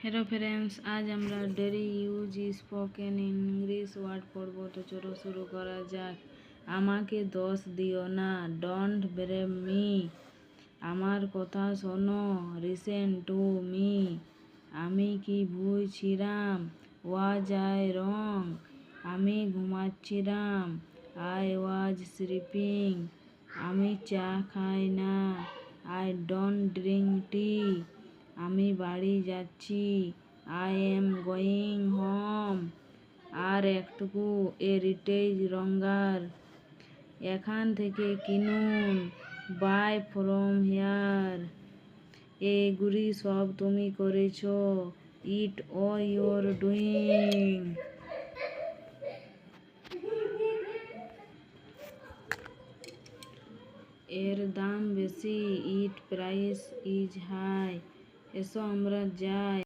Hello friends, আজ আমরা daily use spoken English word পড়বো। তো চলো শুরু করা যাক। আমাকে দোষ দিও না, ডোন্ট ব্লেম মি। আমার কথা শোনো, লিসেন টু মি। আমি কি ভুল ছিলাম, ওয়াজ আই রং? আমি ঘুমাচ্ছিলাম, আই ওয়াজ স্লিপিং। আমি চা খাই না, আই ডোন্ট ড্রিঙ্ক টি। আমি বাড়ি যাচ্ছি, আই এম গোয়িং হোম। আর একটুকু, এ রিটেজ রঙ্গার। এখান থেকে কিনুন, বাই ফ্রম হিয়ার। এগুলি সব তুমি করেছো, ইট ও ইউর ডুইং। এর দাম বেশি, ইট প্রাইস ইজ হাই। এসো আমরা যাই।